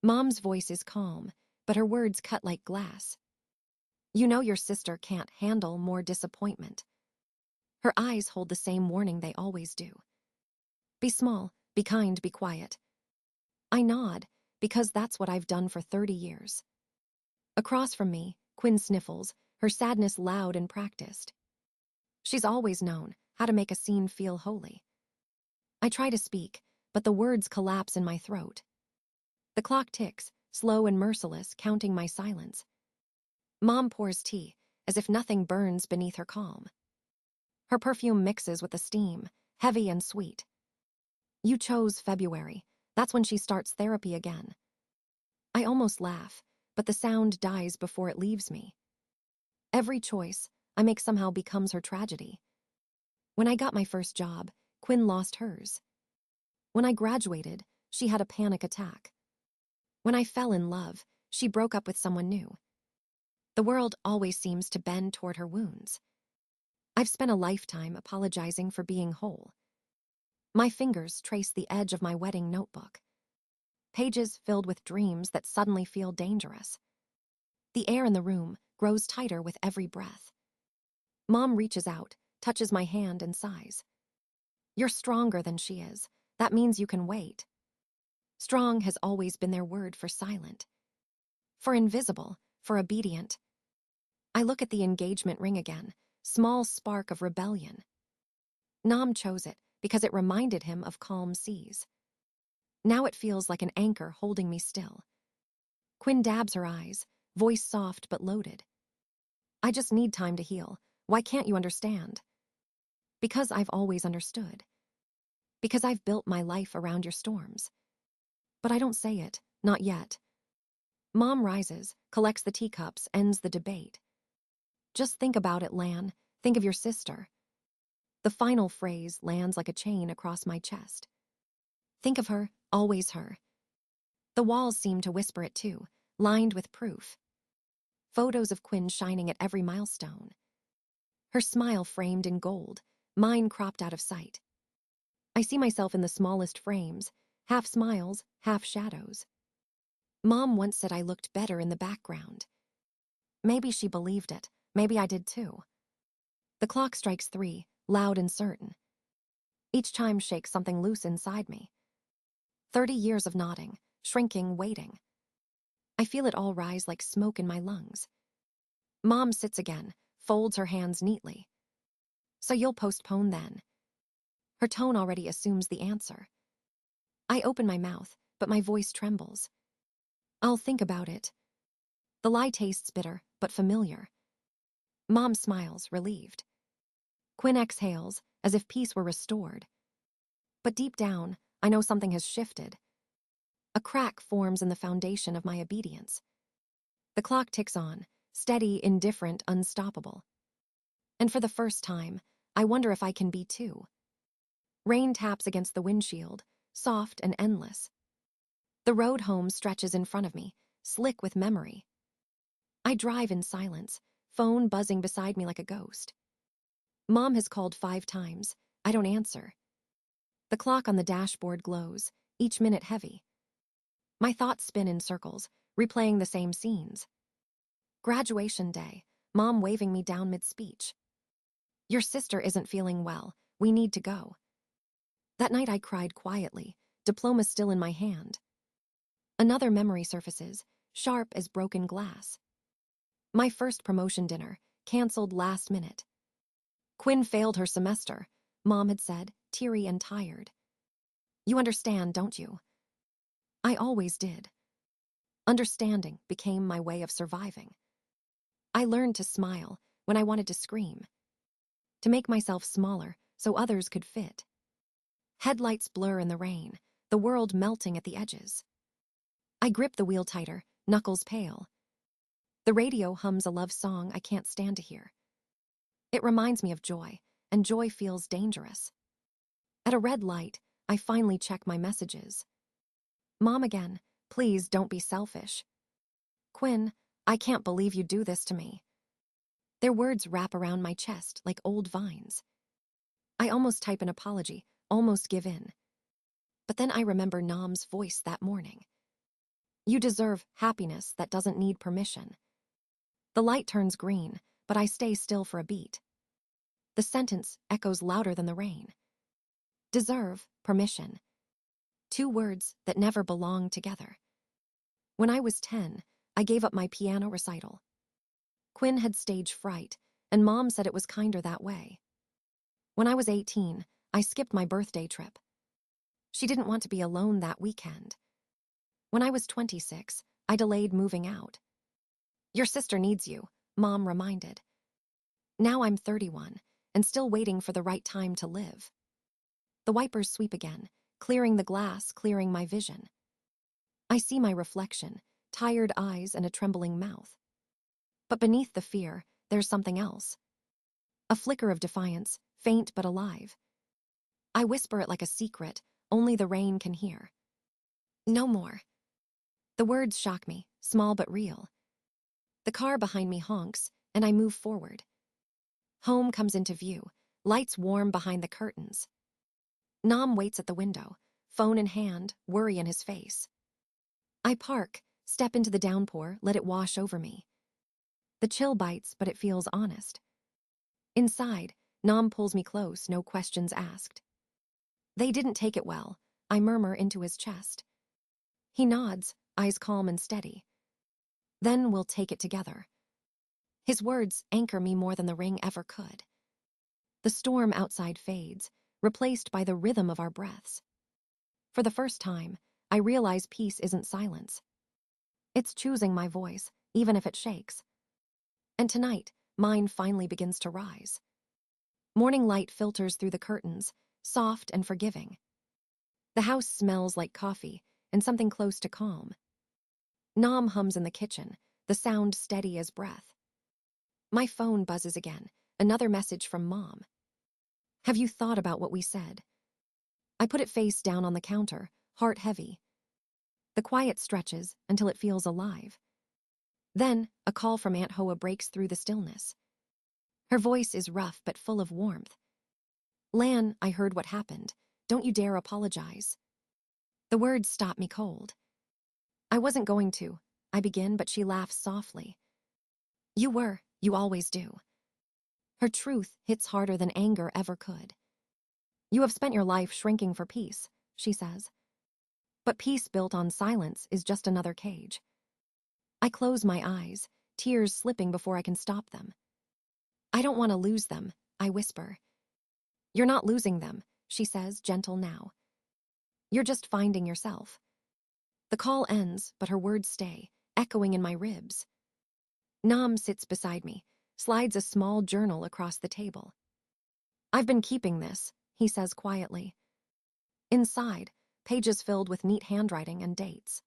Mom's voice is calm, but her words cut like glass. You know your sister can't handle more disappointment. Her eyes hold the same warning they always do. Be small, be kind, be quiet. I nod, because that's what I've done for 30 years. Across from me, Quinn sniffles, her sadness loud and practiced. She's always known how to make a scene feel holy. I try to speak, but the words collapse in my throat. The clock ticks, slow and merciless, counting my silence. Mom pours tea, as if nothing burns beneath her calm. Her perfume mixes with the steam, heavy and sweet. You chose February. That's when she starts therapy again. I almost laugh, but the sound dies before it leaves me. Every choice I make somehow becomes her tragedy. When I got my first job, Quinn lost hers. When I graduated, she had a panic attack. When I fell in love, she broke up with someone new. The world always seems to bend toward her wounds. I've spent a lifetime apologizing for being whole. My fingers trace the edge of my wedding notebook. Pages filled with dreams that suddenly feel dangerous. The air in the room grows tighter with every breath. Mom reaches out, touches my hand and sighs. You're stronger than she is. That means you can wait. Strong has always been their word for silent, for invisible, for obedient. I look at the engagement ring again, small spark of rebellion. Nam chose it because it reminded him of calm seas. Now it feels like an anchor holding me still. Quinn dabs her eyes, voice soft but loaded. I just need time to heal. Why can't you understand? Because I've always understood. Because I've built my life around your storms. But I don't say it, not yet. Mom rises, collects the teacups, ends the debate. Just think about it, Lan. Think of your sister. The final phrase lands like a chain across my chest. Think of her, always her. The walls seem to whisper it too, lined with proof. Photos of Quinn shining at every milestone. Her smile framed in gold, mine cropped out of sight. I see myself in the smallest frames, half smiles, half shadows. Mom once said I looked better in the background. Maybe she believed it, maybe I did too. The clock strikes 3, loud and certain. Each chime shakes something loose inside me. 30 years of nodding, shrinking, waiting. I feel it all rise like smoke in my lungs. Mom sits again, folds her hands neatly. So you'll postpone then? Her tone already assumes the answer. I open my mouth, but my voice trembles. I'll think about it. The lie tastes bitter, but familiar. Mom smiles, relieved. Quinn exhales, as if peace were restored. But deep down, I know something has shifted. A crack forms in the foundation of my obedience. The clock ticks on, steady, indifferent, unstoppable. And for the first time, I wonder if I can be too. Rain taps against the windshield, soft and endless. The road home stretches in front of me, slick with memory. I drive in silence, phone buzzing beside me like a ghost. Mom has called 5 times. I don't answer. The clock on the dashboard glows, each minute heavy. My thoughts spin in circles, replaying the same scenes. Graduation day, Mom waving me down mid-speech. Your sister isn't feeling well. We need to go. That night I cried quietly, diploma still in my hand. Another memory surfaces, sharp as broken glass. My first promotion dinner, canceled last minute. Quinn failed her semester, Mom had said, teary and tired. You understand, don't you? I always did. Understanding became my way of surviving. I learned to smile when I wanted to scream. To make myself smaller so others could fit. Headlights blur in the rain, the world melting at the edges. I grip the wheel tighter, knuckles pale. The radio hums a love song I can't stand to hear. It reminds me of joy, and joy feels dangerous. At a red light, I finally check my messages. Mom again, please don't be selfish. Quinn, I can't believe you do this to me. Their words wrap around my chest like old vines. I almost type an apology, almost give in. But then I remember Nam's voice that morning. You deserve happiness that doesn't need permission. The light turns green, but I stay still for a beat. The sentence echoes louder than the rain. Deserve, permission. Two words that never belonged together. When I was 10, I gave up my piano recital. Quinn had stage fright, and Mom said it was kinder that way. When I was 18, I skipped my birthday trip. She didn't want to be alone that weekend. When I was 26, I delayed moving out. Your sister needs you, Mom reminded. Now I'm 31, and still waiting for the right time to live. The wipers sweep again, clearing the glass, clearing my vision. I see my reflection, tired eyes and a trembling mouth. But beneath the fear, there's something else. A flicker of defiance, faint but alive. I whisper it like a secret, only the rain can hear. No more. The words shock me, small but real. The car behind me honks, and I move forward. Home comes into view, lights warm behind the curtains. Nam waits at the window, phone in hand, worry in his face. I park, step into the downpour, let it wash over me. The chill bites, but it feels honest. Inside, Nam pulls me close, no questions asked. They didn't take it well, I murmur into his chest. He nods, eyes calm and steady. Then we'll take it together. His words anchor me more than the ring ever could. The storm outside fades, replaced by the rhythm of our breaths. For the first time, I realize peace isn't silence. It's choosing my voice, even if it shakes. And tonight, mine finally begins to rise. Morning light filters through the curtains, soft and forgiving. The house smells like coffee and something close to calm. Nam hums in the kitchen, the sound steady as breath. My phone buzzes again, another message from Mom. Have you thought about what we said? I put it face down on the counter, heart heavy. The quiet stretches until it feels alive. Then, a call from Aunt Hoa breaks through the stillness. Her voice is rough but full of warmth. Lan, I heard what happened. Don't you dare apologize. The words stop me cold. I wasn't going to, I begin, but she laughs softly. You always do. Her truth hits harder than anger ever could. You have spent your life shrinking for peace, she says. But peace built on silence is just another cage. I close my eyes, tears slipping before I can stop them. I don't want to lose them, I whisper. You're not losing them, she says, gentle now. You're just finding yourself. The call ends, but her words stay, echoing in my ribs. Nam sits beside me, slides a small journal across the table. I've been keeping this, he says quietly. Inside, pages filled with neat handwriting and dates.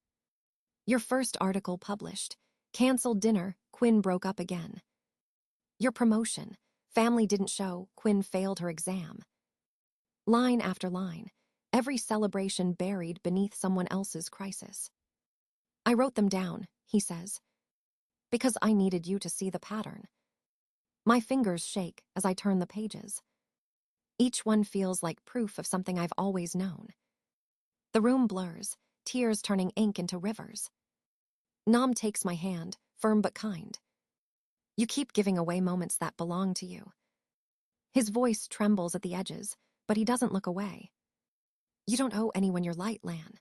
Your first article published. Canceled dinner, Quinn broke up again. Your promotion. Family didn't show, Quinn failed her exam. Line after line, every celebration buried beneath someone else's crisis. I wrote them down, he says, because I needed you to see the pattern. My fingers shake as I turn the pages. Each one feels like proof of something I've always known. The room blurs, tears turning ink into rivers. Nam takes my hand, firm but kind. You keep giving away moments that belong to you. His voice trembles at the edges, but he doesn't look away. You don't owe anyone your light, Lan.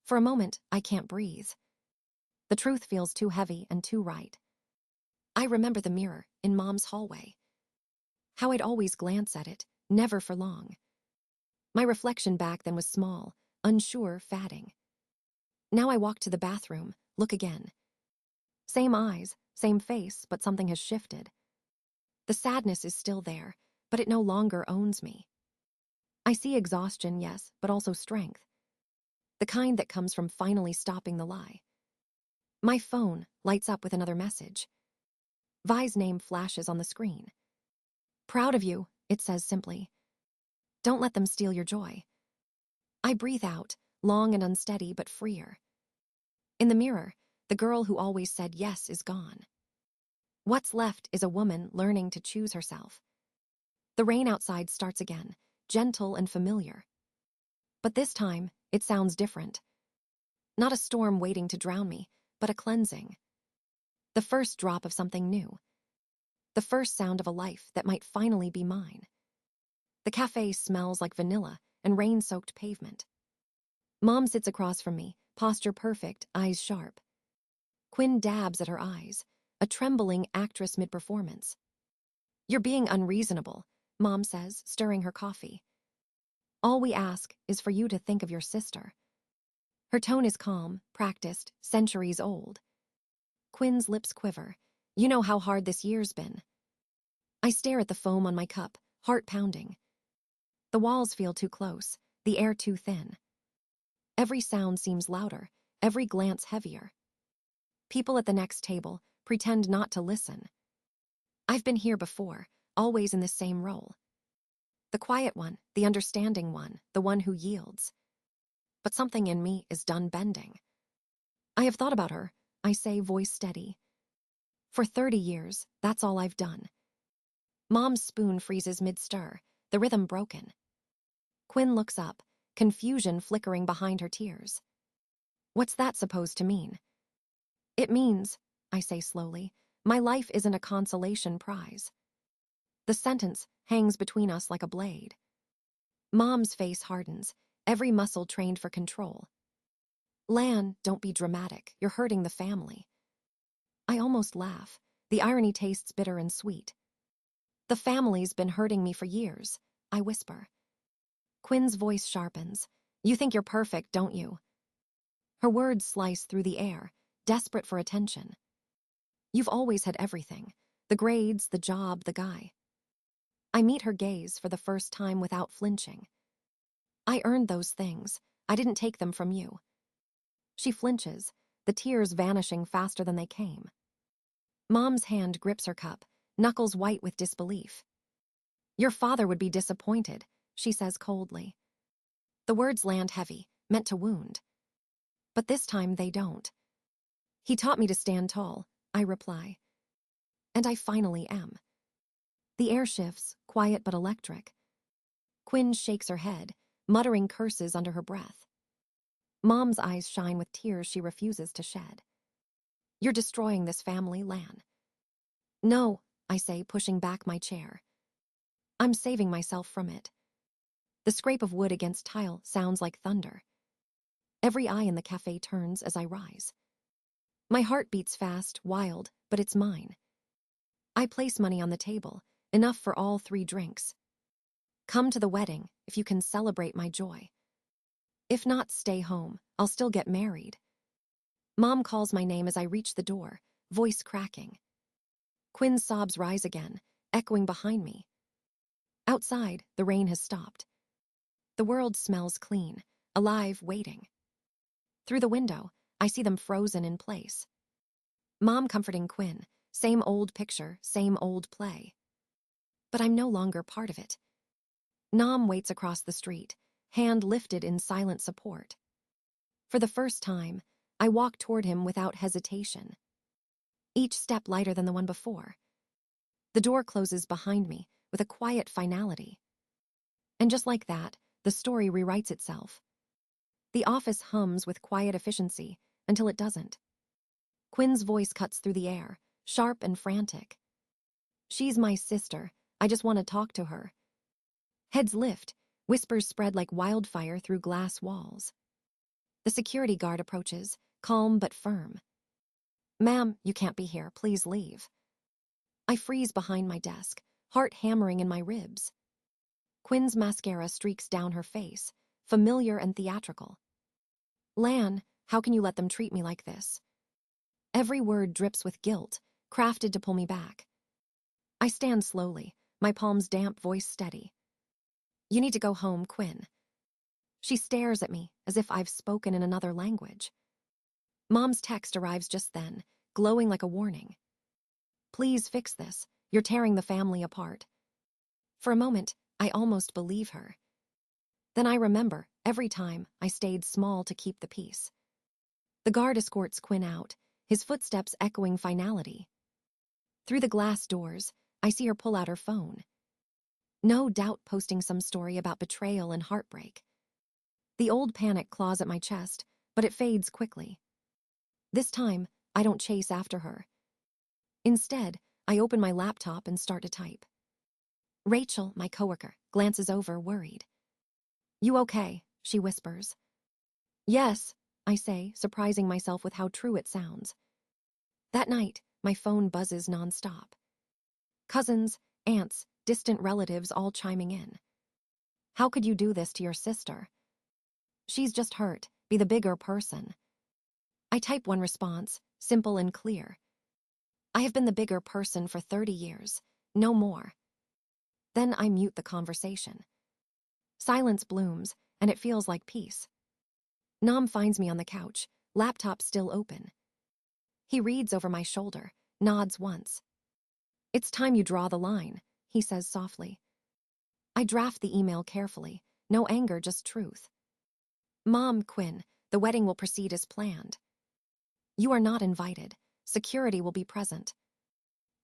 For a moment, I can't breathe. The truth feels too heavy and too right. I remember the mirror in Mom's hallway. How I'd always glance at it, never for long. My reflection back then was small, unsure, fading. Now I walk to the bathroom, look again. Same eyes, same face, but something has shifted. The sadness is still there, but it no longer owns me. I see exhaustion, yes, but also strength. The kind that comes from finally stopping the lie. My phone lights up with another message. Vi's name flashes on the screen. Proud of you, it says simply. Don't let them steal your joy. I breathe out, long and unsteady but freer. In the mirror, the girl who always said yes is gone. What's left is a woman learning to choose herself. The rain outside starts again, gentle and familiar. But this time, it sounds different. Not a storm waiting to drown me, but a cleansing. The first drop of something new. The first sound of a life that might finally be mine. The cafe smells like vanilla and rain-soaked pavement. Mom sits across from me, posture perfect, eyes sharp. Quinn dabs at her eyes, a trembling actress mid-performance. "You're being unreasonable," Mom says, stirring her coffee. "All we ask is for you to think of your sister." Her tone is calm, practiced, centuries old. Quinn's lips quiver. "You know how hard this year's been." I stare at the foam on my cup, heart pounding. The walls feel too close, the air too thin. Every sound seems louder, every glance heavier. People at the next table pretend not to listen. I've been here before, always in the same role. The quiet one, the understanding one, the one who yields. But something in me is done bending. "I have thought about her," I say, voice steady. "For 30 years, that's all I've done." Mom's spoon freezes mid-stir, the rhythm broken. Quinn looks up, confusion flickering behind her tears. "What's that supposed to mean?" "It means," I say slowly, "my life isn't a consolation prize." The sentence hangs between us like a blade. Mom's face hardens, every muscle trained for control. "Lan, don't be dramatic. You're hurting the family." I almost laugh. The irony tastes bitter and sweet. "The family's been hurting me for years," I whisper. Quinn's voice sharpens. "You think you're perfect, don't you?" Her words slice through the air, desperate for attention. "You've always had everything. The grades, the job, the guy." I meet her gaze for the first time without flinching. "I earned those things. I didn't take them from you." She flinches, the tears vanishing faster than they came. Mom's hand grips her cup, knuckles white with disbelief. "Your father would be disappointed," she says coldly. The words land heavy, meant to wound. But this time they don't. "He taught me to stand tall," I reply. And I finally am. The air shifts, quiet but electric. Quinn shakes her head, muttering curses under her breath. Mom's eyes shine with tears she refuses to shed. "You're destroying this family, Lan." "No," I say, pushing back my chair. "I'm saving myself from it." The scrape of wood against tile sounds like thunder. Every eye in the cafe turns as I rise. My heart beats fast, wild, but it's mine. I place money on the table, enough for all 3 drinks. "Come to the wedding if you can celebrate my joy. If not, stay home. I'll still get married." Mom calls my name as I reach the door, voice cracking. Quinn's sobs rise again, echoing behind me. Outside, the rain has stopped. The world smells clean, alive, waiting. Through the window, I see them frozen in place. Mom comforting Quinn, same old picture, same old play. But I'm no longer part of it. Nam waits across the street, hand lifted in silent support. For the first time, I walk toward him without hesitation. Each step lighter than the one before. The door closes behind me with a quiet finality. And just like that, the story rewrites itself. The office hums with quiet efficiency until it doesn't. Quinn's voice cuts through the air, sharp and frantic. "She's my sister. I just want to talk to her." Heads lift, whispers spread like wildfire through glass walls. The security guard approaches, calm but firm. "Ma'am, you can't be here. Please leave." I freeze behind my desk, heart hammering in my ribs. Quinn's mascara streaks down her face, familiar and theatrical. "Lan, how can you let them treat me like this?" Every word drips with guilt, crafted to pull me back. I stand slowly, my palms damp, voice steady. "You need to go home, Quinn." She stares at me as if I've spoken in another language. Mom's text arrives just then, glowing like a warning. "Please fix this. You're tearing the family apart." For a moment, I almost believe her. Then I remember, every time, I stayed small to keep the peace. The guard escorts Quinn out, his footsteps echoing finality. Through the glass doors, I see her pull out her phone. No doubt posting some story about betrayal and heartbreak. The old panic claws at my chest, but it fades quickly. This time, I don't chase after her. Instead, I open my laptop and start to type. Rachel, my coworker, glances over, worried. You okay? She whispers. Yes, I say, surprising myself with how true it sounds. That night, my phone buzzes nonstop. Cousins, aunts, distant relatives all chiming in. How could you do this to your sister? She's just hurt. Be the bigger person. I type one response, simple and clear. I have been the bigger person for 30 years. No more. Then I mute the conversation. Silence blooms, and it feels like peace. Nam finds me on the couch, laptop still open. He reads over my shoulder, nods once. It's time you draw the line, he says softly. I draft the email carefully, no anger, just truth. Mom, Quinn, the wedding will proceed as planned. You are not invited. Security will be present.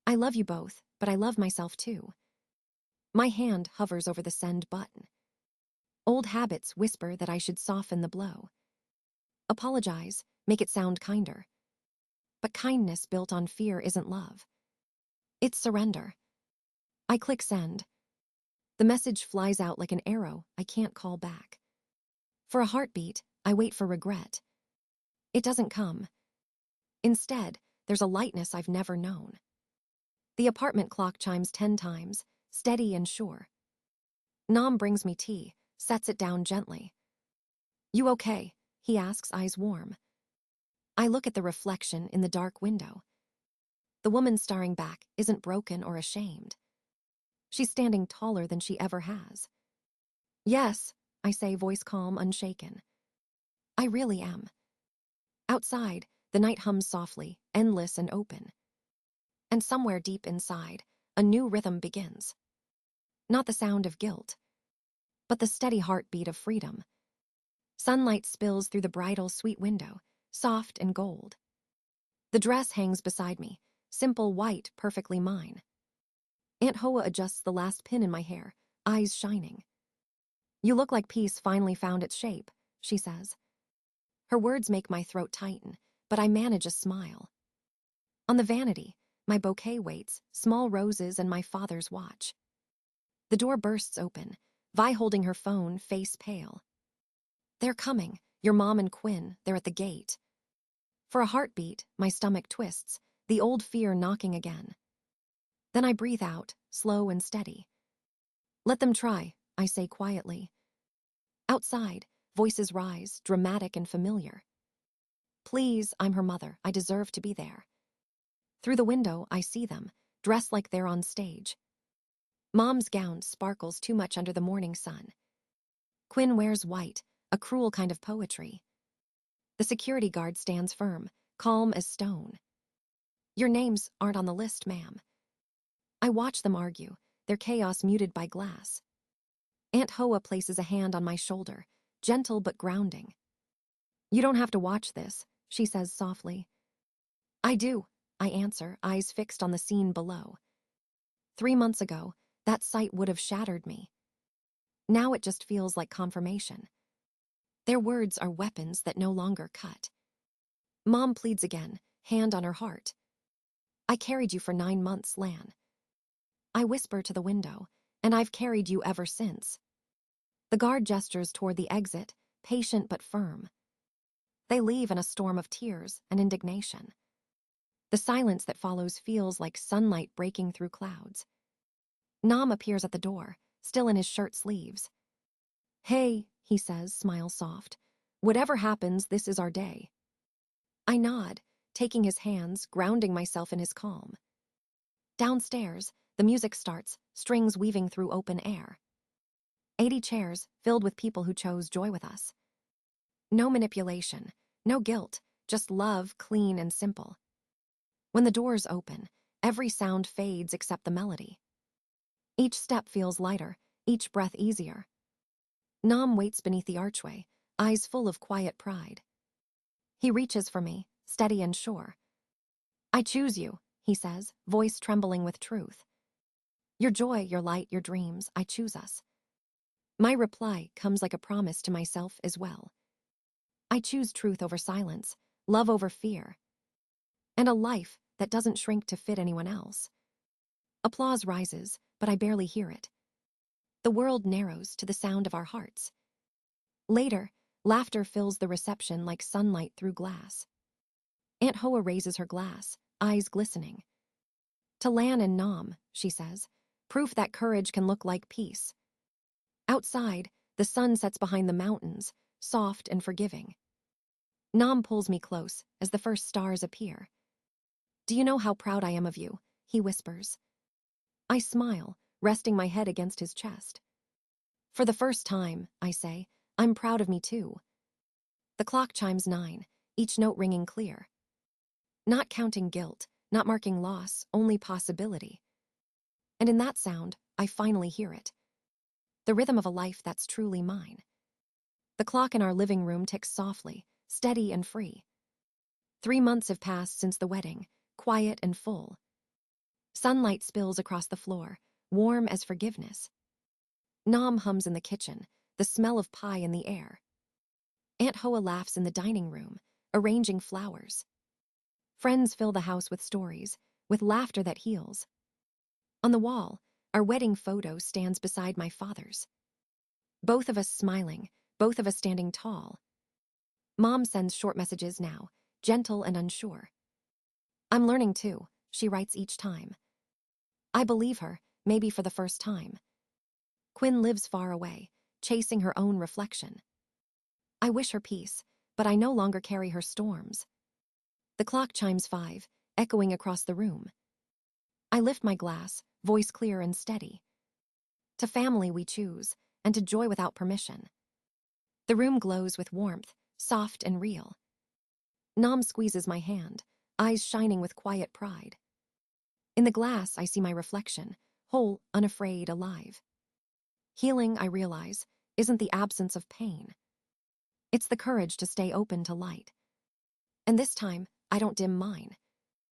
I love you both, but I love myself too. My hand hovers over the send button. Old habits whisper that I should soften the blow. Apologize, make it sound kinder. But kindness built on fear isn't love. It's surrender. I click send. The message flies out like an arrow I can't call back. For a heartbeat, I wait for regret. It doesn't come. Instead, there's a lightness I've never known. The apartment clock chimes 10 times, steady and sure. Nam brings me tea, sets it down gently. You okay? He asks, eyes warm. I look at the reflection in the dark window. The woman staring back isn't broken or ashamed. She's standing taller than she ever has. Yes, I say, voice calm, unshaken. I really am. Outside, the night hums softly, endless and open. And somewhere deep inside, a new rhythm begins. Not the sound of guilt, but the steady heartbeat of freedom. Sunlight spills through the bridal suite window, soft and gold. The dress hangs beside me, simple white, perfectly mine. Aunt Hoa adjusts the last pin in my hair, eyes shining. You look like peace finally found its shape, she says. Her words make my throat tighten, but I manage a smile. On the vanity, my bouquet waits, small roses and my father's watch. The door bursts open, Vi holding her phone, face pale. They're coming, your mom and Quinn, they're at the gate. For a heartbeat, my stomach twists, the old fear knocking again. Then I breathe out, slow and steady. Let them try, I say quietly. Outside, voices rise, dramatic and familiar. Please, I'm her mother, I deserve to be there. Through the window, I see them, dressed like they're on stage. Mom's gown sparkles too much under the morning sun. Quinn wears white, a cruel kind of poetry. The security guard stands firm, calm as stone. Your names aren't on the list, ma'am. I watch them argue, their chaos muted by glass. Aunt Hoa places a hand on my shoulder, gentle but grounding. You don't have to watch this, she says softly. I do, I answer, eyes fixed on the scene below. 3 months ago, that sight would have shattered me. Now it just feels like confirmation. Their words are weapons that no longer cut. Mom pleads again, hand on her heart. I carried you for 9 months, Lan. I whisper to the window, and I've carried you ever since. The guard gestures toward the exit, patient but firm. They leave in a storm of tears and indignation. The silence that follows feels like sunlight breaking through clouds. Nam appears at the door, still in his shirt sleeves. Hey, he says, smile soft. Whatever happens, this is our day. I nod, taking his hands, grounding myself in his calm. Downstairs, the music starts, strings weaving through open air. 80 chairs, filled with people who chose joy with us. No manipulation, no guilt, just love, clean and simple. When the doors open, every sound fades except the melody. Each step feels lighter, each breath easier. Nam waits beneath the archway, eyes full of quiet pride. He reaches for me, steady and sure. I choose you, he says, voice trembling with truth. Your joy, your light, your dreams, I choose us. My reply comes like a promise to myself as well. I choose truth over silence, love over fear, and a life that doesn't shrink to fit anyone else. Applause rises, but I barely hear it. The world narrows to the sound of our hearts. Later, laughter fills the reception like sunlight through glass. Aunt Hoa raises her glass, eyes glistening. To Lan and Nam, she says, proof that courage can look like peace. Outside, the sun sets behind the mountains, soft and forgiving. Nam pulls me close as the first stars appear. Do you know how proud I am of you? He whispers. I smile, resting my head against his chest. For the first time, I say, I'm proud of me too. The clock chimes 9, each note ringing clear. Not counting guilt, not marking loss, only possibility. And in that sound, I finally hear it. The rhythm of a life that's truly mine. The clock in our living room ticks softly, steady and free. 3 months have passed since the wedding, quiet and full. Sunlight spills across the floor, warm as forgiveness. Nam hums in the kitchen, the smell of pie in the air. Aunt Hoa laughs in the dining room, arranging flowers. Friends fill the house with stories, with laughter that heals. On the wall, our wedding photo stands beside my father's. Both of us smiling, both of us standing tall. Mom sends short messages now, gentle and unsure. I'm learning too, she writes each time. I believe her, maybe for the first time. Quinn lives far away, chasing her own reflection. I wish her peace, but I no longer carry her storms. The clock chimes 5, echoing across the room. I lift my glass, voice clear and steady. To family we choose, and to joy without permission. The room glows with warmth, soft and real. Nam squeezes my hand, eyes shining with quiet pride. In the glass, I see my reflection, whole, unafraid, alive. Healing, I realize, isn't the absence of pain. It's the courage to stay open to light. And this time, I don't dim mine.